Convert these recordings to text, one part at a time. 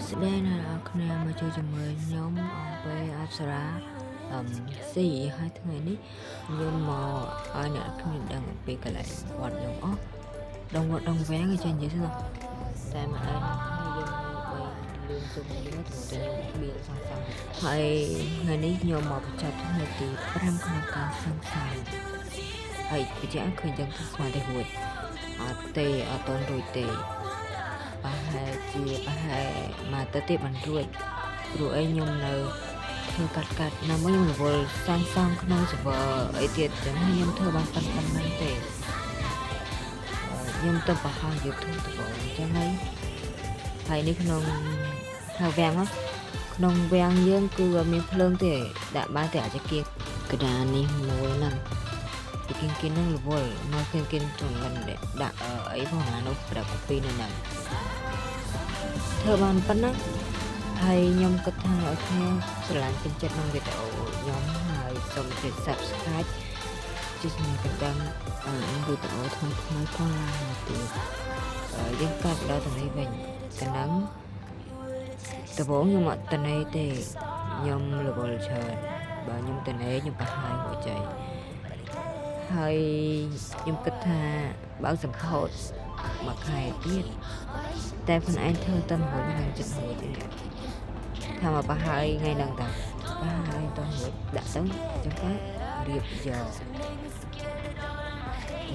ស្ដីណាស់គ្នាមកជួយជាមួយខ្ញុំអំពីអប្សរាស៊ីហើយថ្ងៃនេះខ្ញុំមកឲ្យអ្នកគ្នាដឹងអំពីកន្លែងវត្តខ្ញុំដងវត្តដងវាំងចេះនិយាយទៅតែមកឯងយើងបីលឿនជុំនេះទៅខ្ញុំបៀលសងសំហើយថ្ងៃនេះខ្ញុំមកបញ្ចប់ថ្ងៃទី5ក្នុងការសងសំហើយពិចារណាឃើញចឹងទៅស្មានតែរួចអត់ទេអត់តន់រួចទេប្រហែលមកទៅទៀតមិនរួចព្រោះអីខ្ញុំនៅធ្វើកាត់ណាមួយខ្ញុំរវល់សាំងក្នុង server អីទៀតចឹងខ្ញុំធ្វើបានប៉ុណ្ណឹងទេខ្ញុំទៅបង្ហាញ YouTube ទៅបងចឹងហើយនេះក្នុងថាវាំងក្នុងវាំងយើងគឺមានភ្លើងទេដាក់បានតែអាចគៀកកដានេះមួយហ្នឹងពីគៀកហ្នឹងរវល់មកគៀកចង់មិនដាក់អីផងអានោះប្រាប់ពីនៅហ្នឹងធ្វើបានប៉ុណ្ណឹងហើយខ្ញុំគិតថាឲ្យគ្នាស្រឡាញ់ពេញចិត្តក្នុងវីដេអូខ្ញុំហើយសូមជួយ Subscribe ជួយជំរុញកណ្ដឹងវីដេអូថ្មីផងឡើងទៀតយើងកាត់ដល់ទៅនេះវិញកណ្ដឹងដំបូងខ្ញុំអត់តនេទេខ្ញុំរវល់ច្រើនបើខ្ញុំតនេខ្ញុំបង្ហាញមួយចៃហើយខ្ញុំគិតថាបើសម្ពោធមួយខែទៀតតែខ្លួនឯងធ្វើទៅរួចនឹងចិត្តរួចទេថាមកបង្ហាញថ្ងៃហ្នឹងតាបង្ហាញទៅរួចដាក់ទៅចឹងទៅរៀបយក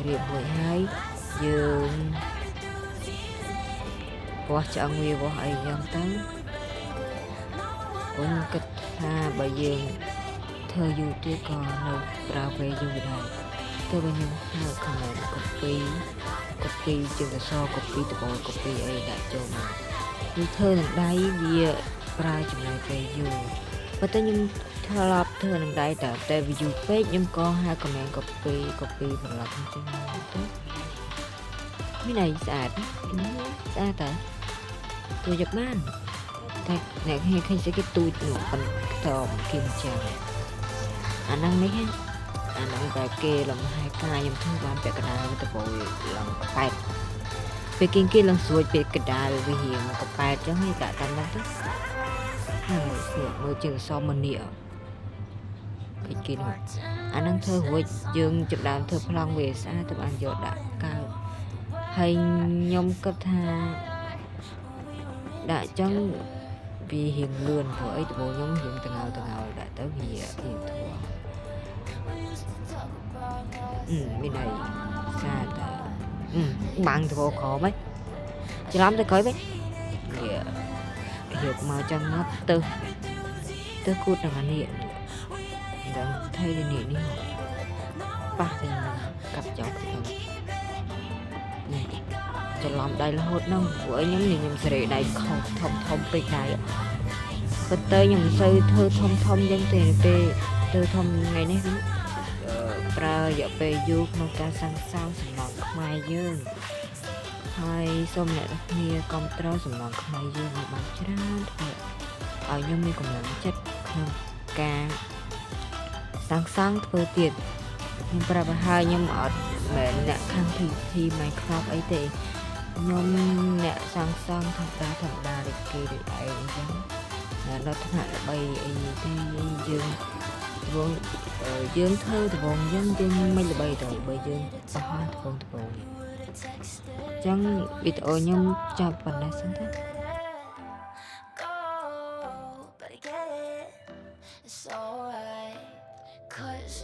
រៀបរួចហើយយើងវាស់ឆ្អឹងវាវាស់អីចឹងទៅខ្ញុំគិតថាបើយើងធ្វើយូរទៀតក៏នៅប្រើពេលយូរដែរទៅវិញខ្ញុំហៅ comment copy ជាងអក្សរ copy តប copy អីដាក់ចូលមកវាធ្វើនឹងដៃវាប្រើចំណេញពេលយូរប៉ុន្តែខ្ញុំធ្លាប់ធ្វើនឹងដៃតែវាយូរពេកខ្ញុំក៏ហៅ comment copy ប្រឡប់អញ្ចឹងទៅមានអីស្អាតតើទូយកបានតែអ្នកឃើញស្អីគេទូចនោះប៉ុន្តែគីមចាអាហ្នឹងនេះអាហ្នឹងតែគេលំហែកាយខ្ញុំធ្វើបានពាក់កណ្ដាលទៅពោឡើងប៉ែតពេលគេឡើងស្រួចពេលកណ្ដាលវារៀងកប៉ែតចឹងហើយដាក់តាមហ្នឹងទៅហើយមើលជាងសមនីគេនោះអាហ្នឹងធ្វើរួចយើងចាប់ដើមធ្វើប្លង់វាស្អាតទៅបានយកដាក់កើហើយខ្ញុំគិតថាដាក់ចឹងវារៀងលឿនព្រោះអីដំបូងខ្ញុំរៀងតងល់ដាក់ទៅវារៀងធួមានអីសាតបាំងទៅក្រមហ៎ច្រឡំទៅក្រោយវិញយកមកចឹងមកទៅគូតនឹងអានេះដល់ថៃនេះប៉ះទៅកាប់ចោលទៅនេះច្រឡំដៃរហូតហ្នឹងព្រោះអីខ្ញុំសេរីដៃខុសធំពេកដៃប៉ុន្តែខ្ញុំមិនសូវធ្វើធំចឹងទេពេលធ្វើធំថ្ងៃនេះប្រើរយៈពេលយូរក្នុងការសាងសង់សំណង់ខ្មែរយើងហើយសូមអ្នកគ្នាគាំទ្រសំណង់ខ្មែរយើងឲ្យបានច្រើនធ្វើឲ្យខ្ញុំមានកម្លាំងចិត្តក្នុងការសាងសង់ធ្វើទៀតខ្ញុំប្រាប់ឲ្យខ្ញុំអត់មែនអ្នកខាង PT Minecraft អីទេខ្ញុំអ្នកសាងសង់ធម្មតាដូចគេដូចឯងអញ្ចឹងដល់ថ្នាក់ល្បីអីទេយើងធ្វើដំបងយើងមិនល្បីទៅបើយើងបោះដំបងអញ្ចឹងវីដេអូខ្ញុំចាប់ប៉ុណ្ណេះសិនទៅ It's alright 'cause